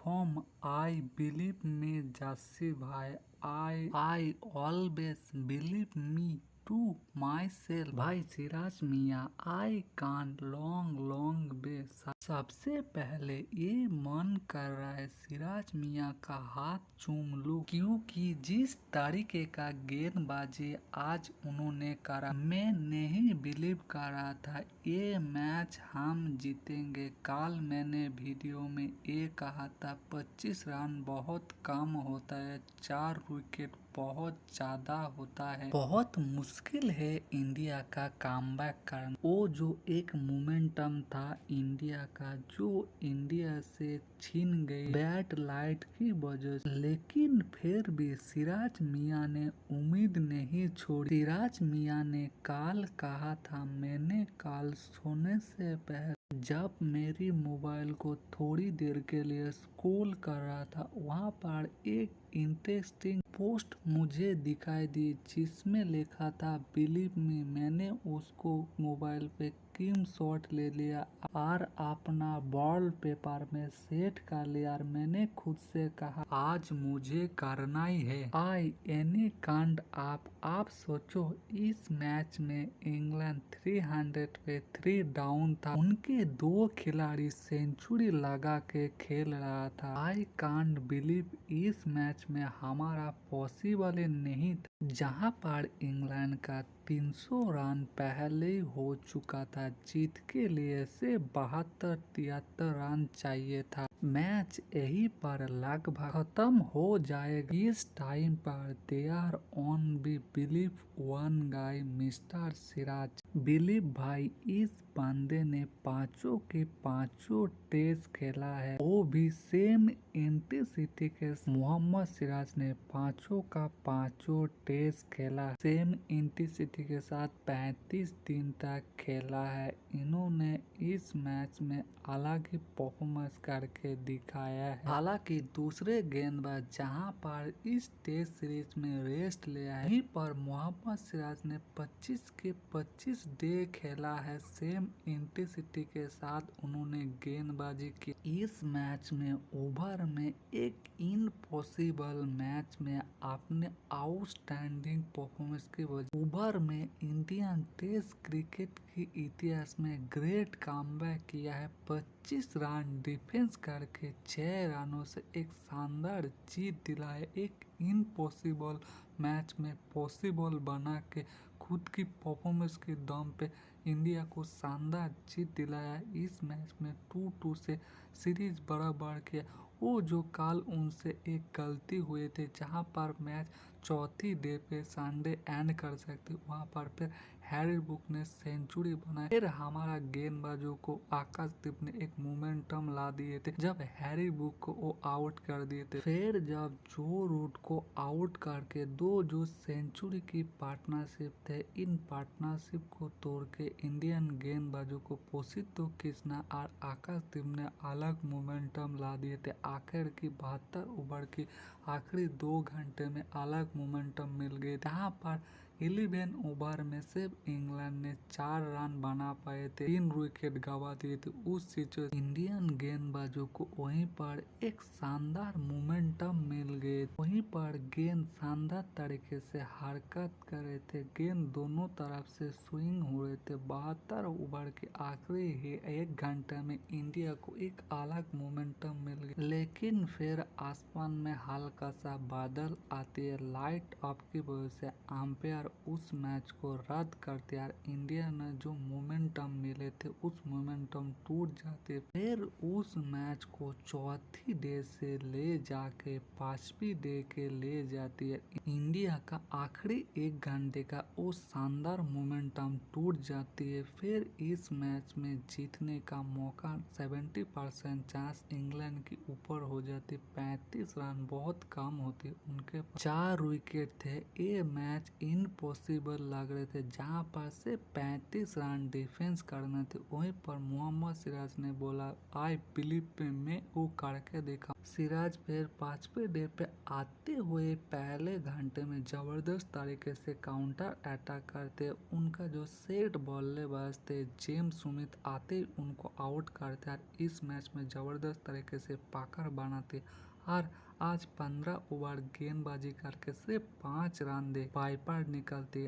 perform. I believe me, Jassi bhai. I always believe me to myself. भाई सिराज मियाँ, I can't long way. सबसे पहले ये मन कर रहा है सिराज मियाँ का हाथ चूम लूं, क्योंकि जिस तरीके का गेंदबाजी आज उन्होंने करा, मैं नहीं बिलीव कर रहा था ये मैच हम जीतेंगे। कल मैंने वीडियो में ये कहा था 25 रन बहुत कम होता है, 4 विकेट बहुत ज्यादा होता है। बहुत मुश्किल है इंडिया का कमबैक करना। वो जो एक मोमेंटम था इंडिया का, जो इंडिया से छीन गई बैड लाइट की वजह से, लेकिन फिर भी सिराज मियाँ ने उम्मीद नहीं छोड़ी। सिराज मियाँ ने कल कहा था, मैंने कल सोने से पहले जब मेरी मोबाइल को थोड़ी देर के लिए स्क्रॉल कर रहा था, वहाँ पर एक इंटरेस्टिंग पोस्ट मुझे दिखाई दी जिसमें लिखा था बिलीव मी। मैंने उसको मोबाइल पे स्क्रीन शॉट ले लिया और अपना वॉल पेपर में सेट कर लिया और मैंने खुद से कहा आज मुझे करना ही है। आई एनी कांड आप सोचो, इस मैच में इंग्लैंड 300 पे 3 डाउन था, उनके 2 खिलाड़ी सेंचुरी लगा के खेल रहा था। आई कांट बिलीव इस मैच में हमारा पॉसिबल नहीं था, जहां पर इंग्लैंड का 300 रन पहले ही हो चुका था। जीत के लिए से 72-73 रन चाहिए था। मैच यही पर लगभग खत्म हो जाएगा। इस टाइम पर they are on B believe one guy mister Siraj. Believe भाई, इस बंदे ने 5 के 5 टेस्ट खेला है, वो भी सेम इंटेंसिटी के। मोहम्मद सिराज ने 5 का 5 टेस्ट खेला, सेम इंटेंसिटी के साथ 35 दिन तक खेला है। इन्होंने इस मैच में अलग ही परफॉर्मेंस करके दिखाया है। हालांकि दूसरे गेंदबाज जहां पर इस टेस्ट सीरीज में रेस्ट लिया है, वहीं पर मोहम्मद सिराज ने 25 के 25 डे खेला है, सेम इंटेंसिटी के साथ उन्होंने गेंदबाजी की। इस मैच में ओवर में एक इम्पॉसिबल मैच में आपने आउटस्टैंडिंग परफॉर्मेंस की वजह ओवर में इंडियन टेस्ट क्रिकेट के इतिहास में ग्रेट कमबैक किया है। 25 रन डिफेंस करके 6 रनों से एक शानदार जीत दिलाए, एक इम्पॉसिबल मैच में पॉसिबल बना के खुद की परफॉर्मेंस के दम पे इंडिया को शानदार जीत दिलाया। इस मैच में 2-2 से सीरीज बराबर किया। वो जो कल उनसे एक गलती हुए थे, जहां पर मैच चौथी डे पे संडे एंड कर सकते, वहां पर फिर हैरी ब्रूक ने सेंचुरी बनाई। फिर हमारा गेंदबाजों को आकाशदीप ने एक मोमेंटम ला दिए थे, जब हैरी ब्रूक को वो आउट कर दिए थे। फिर जब जो रूट को आउट करके 2 जो सेंचुरी की पार्टनरशिप थे, इन पार्टनरशिप को तोड़ के इंडियन गेंदबाजों को पोसितो कृष्णा और आकाशदीप ने अलग मोमेंटम ला दिए थे। आखिर की 72 ओवर की आखिरी 2 घंटे में अलग मोमेंटम मिल गए, जहाँ पर 11 ओवर में सिर्फ इंग्लैंड ने 4 रन बना पाए थे, 3 विकेट गवा दिए थे। उस सिचुएशन इंडियन गेंदबाजों को वहीं पर एक शानदार मोमेंटम मिल गए, वहीं पर गेंद शानदार तरीके से हरकत कर रहे थे, गेंद दोनों तरफ से स्विंग हो रहे थे। 72 ओवर के आखिरी ही 1 घंटे में इंडिया को एक अलग मोमेंटम मिल गया, लेकिन फिर आसमान में हल्का सा बादल आती है। लाइट ऑफ की वजह से अंपायर उस मैच को रद्द करते हैं। इंडिया ने जो मोमेंटम मिले थे उस मोमेंटम टूट जाते, फिर उस मैच को चौथी डे से ले जाके 5वीं डे के ले जाती है। इंडिया का आखिरी 1 घंटे का वो शानदार मोमेंटम टूट जाती है। फिर इस मैच में जीतने का मौका 70% चांस इंग्लैंड के ऊपर हो जाती। 35 रन बहुत कम होती, उनके 4 विकेट थे। ये मैच इन इम्पॉसिबल लग रहे थे, जहां पर से 35 रन डिफेंस करने थे। वहीं पर मोहम्मद सिराज ने बोला आई बिलीव मैं वो करके देखा। सिराज फिर 5वें डे पे आते हुए पहले घंटे में जबरदस्त तरीके से काउंटर अटैक करते। उनका जो सेट बल्लेबाज थे जेम्स स्मिथ आते ही उनको आउट करते और इस मैच में जबरदस्त तरीके से पकड़ बनाते और आज 15 ओवर गेंदबाजी करके सिर्फ 5 रन दे वाइपर निकलते,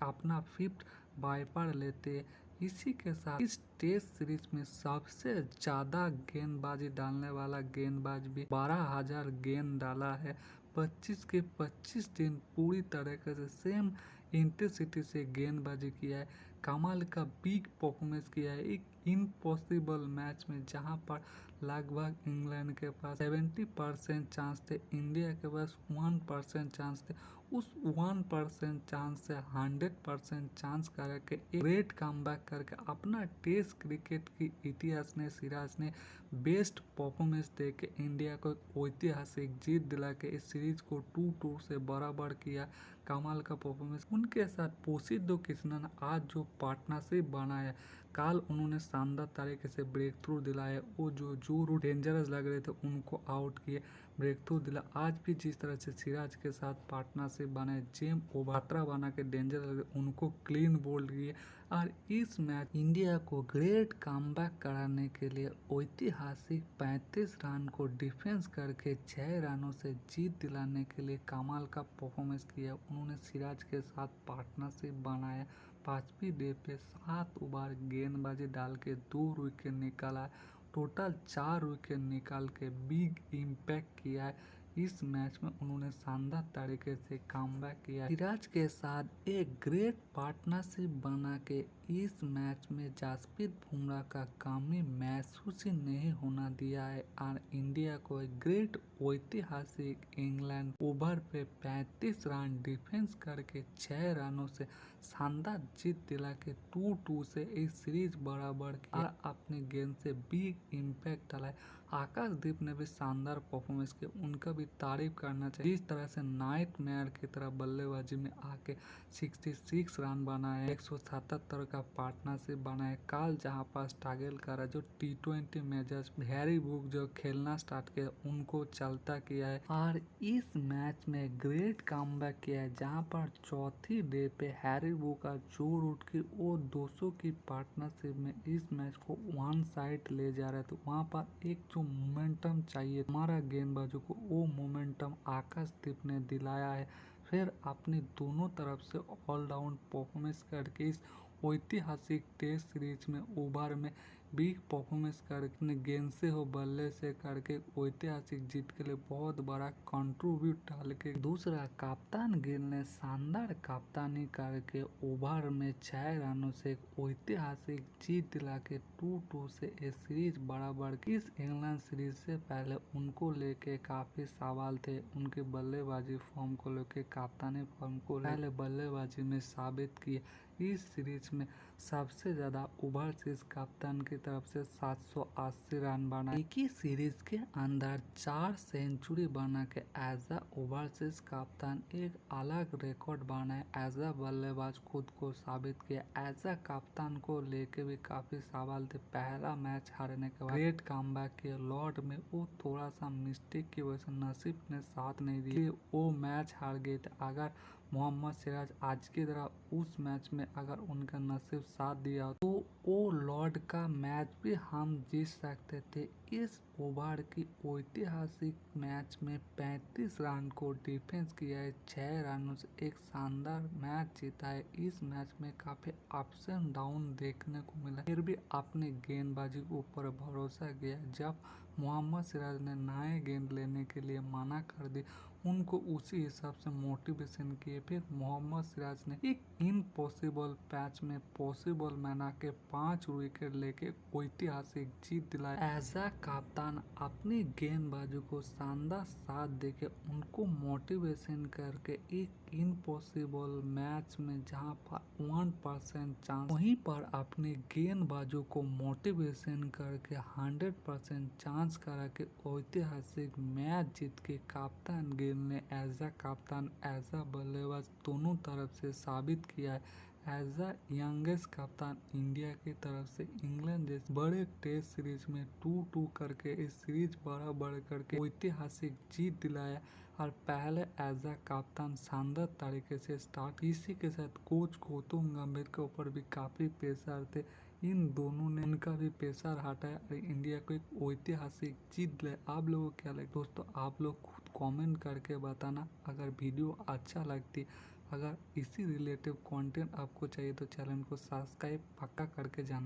अपना 5th वाइपर लेते। इसी के साथ इस टेस्ट सीरीज में सबसे ज्यादा गेंदबाजी डालने वाला गेंदबाज भी 12,000 गेंद डाला है। 25 के 25 दिन पूरी तरीके से सेम इंटेंसिटी से गेंदबाजी किया है। कमाल का बिग परफॉर्मेंस किया है एक इम्पॉसिबल मैच में, जहां पर लगभग इंग्लैंड के पास 70% चांस थे, इंडिया के पास 1% चांस थे। उस 1% चांस से 100% चांस करके एक ग्रेट कमबैक करके अपना टेस्ट क्रिकेट की इतिहास ने सिराज ने बेस्ट परफॉर्मेंस दे के इंडिया को ऐतिहासिक जीत दिला के इस सीरीज को 2-2 से बराबर किया। कमाल का परफॉर्मेंस उनके साथ पोसिडो कृष्णन आज जो पार्टनरशिप बनाया, कल उन्होंने शानदार तरीके से ब्रेक थ्रू दिलाया। वो जो डेंजरस लग रहे थे उनको आउट किए, ब्रेक थ्रू दिला। आज भी जिस तरह से सिराज के साथ पार्टनरशिप बनाए, जेम ओबात्रा बना के डेंजर लग रहे उनको क्लीन बोल्ड किए। और इस मैच इंडिया को ग्रेट कमबैक कराने के लिए ऐतिहासिक 35 रन को डिफेंस करके 6 रनों से जीत दिलाने के लिए कमाल का परफॉर्मेंस किया। उन्होंने सिराज के साथ पार्टनरशिप बनाया, 5वीं डे पे 7 ओवर गेंदबाजी डाल के 2 विकेट निकाला, टोटल 4 विकेट निकाल के बिग इम्पैक्ट किया है। इस मैच में उन्होंने शानदार तरीके से कमबैक किया। सिराज के साथ एक ग्रेट पार्टनरशिप बना के इस मैच में जसप्रीत बुमराह का कमी महसूस ही नहीं होना दिया है और इंडिया को एक ग्रेट ऐतिहासिक इंग्लैंड ओवर पे 35 रन डिफेंस करके 6 रनों से शानदार जीत दिला के 2-2 से इस सीरीज बराबर किया और अपने गेंद से बिग इम्पैक्ट डाला है। आकाशदीप ने भी शानदार परफॉर्मेंस किया, उनका भी तारीफ करना चाहिए। जिस तरह से नाइट मेयर की तरह बल्लेबाजी में आके 66 रन बनाए, 177 का पार्टनरशिप बनाए। कल जहां पर स्ट्रगल करा जो T20 मैचेस हैरी बुक जो खेलना स्टार्ट किया उनको चलता किया है और इस मैच में ग्रेट कमबैक किया है, जहां पर चौथी डे पे हैरी बुक का जोर उठ के वो 200 की पार्टनरशिप में इस मैच को वन साइड ले जा रहे थे। वहां पर एक जो मोमेंटम चाहिए हमारा गेंदबाजों को, वो मोमेंटम आकाशदीप ने दिलाया है। फिर अपने दोनों तरफ से ऑलराउंड परफॉर्मेंस करके इस ऐतिहासिक टेस्ट सीरीज में ओवर में बिग परफॉर्मेंस करके गेंद से हो बल्ले से करके ऐतिहासिक जीत के लिए बहुत बड़ा कंट्रीब्यूट डाल के। दूसरा कप्तान गिल ने शानदार कप्तानी करके ओवर में 6 रनों से ऐतिहासिक जीत दिला के 2-2 से ये सीरीज बराबर। इस इंग्लैंड सीरीज से पहले उनको लेके काफी सवाल थे, उनके बल्लेबाजी फॉर्म को लेके, कप्तानी फॉर्म को पहले बल्लेबाजी में साबित किए। इस सीरीज में सबसे ज्यादा ओवरसीज कप्तान की तरफ से 780 रन बनाए। एक ही सीरीज के अंदर 4 सेंचुरी बना के एज अ ओवरसीज कप्तान एक अलग रिकॉर्ड बनाए। एज अ बल्लेबाज खुद को साबित किया, एज अ कप्तान को लेके भी काफी सवाल थे। पहला मैच हारने के बाद ग्रेट कमबैक किया, लॉर्ड में वो थोड़ा सा मिस्टेक की वजह से नसीब ने साथ नहीं दिया, वो मैच हार गए थे। अगर मोहम्मद सिराज आज की तरह उस मैच में अगर उनका नसीब साथ दिया तो वो लॉर्ड का मैच भी हम जीत सकते थे। इस ओवर की ऐतिहासिक मैच में 35 रन को डिफेंस किया है, 6 रनों से एक शानदार मैच जीता है। इस मैच में काफी अप्स एंड डाउन देखने को मिला, फिर भी अपने गेंदबाजी के ऊपर भरोसा किया। जब मोहम्मद सिराज ने नए गेंद लेने के लिए मना कर दी, उनको उसी हिसाब से मोटिवेशन किए। फिर मोहम्मद सिराज ने एक इम्पॉसिबल पैच में पॉसिबल बना के 5 विकेट लेके ऐतिहासिक जीत दिलाया। ऐसा कप्तान अपनी गेंदबाजों को शानदार साथ देके उनको मोटिवेशन करके एक इम्पॉसिबल मैच में जहां पर 1% चांस, वहीं पर अपने गेंदबाजों को मोटिवेशन करके 100% चांस करा के ऐतिहासिक मैच जीत के कप्तान गेंद गिल ने एज अ कप्तान एज अ बल्लेबाज दोनों तरफ से साबित किया है। एज अ यंगेस्ट कप्तान इंडिया की तरफ से इंग्लैंड जैसे बड़े टेस्ट सीरीज में 2-2 करके इस सीरीज बड़ा बढ़ करके ऐतिहासिक जीत दिलाया और पहले एज अ कप्तान शानदार तरीके से स्टार्ट। इसी के साथ कोच गौतम गंभीर के ऊपर भी काफी प्रेशर थे, इन दोनों ने उनका भी प्रेशर हटाया और इंडिया को एक ऐतिहासिक जीत दिलाया। आप लोगों को क्या लगे दोस्तों, आप लोग खुद कमेंट करके बताना। अगर वीडियो अच्छा लगती, अगर इसी रिलेटिव कंटेंट आपको चाहिए तो चैनल को सब्सक्राइब पक्का करके जाना।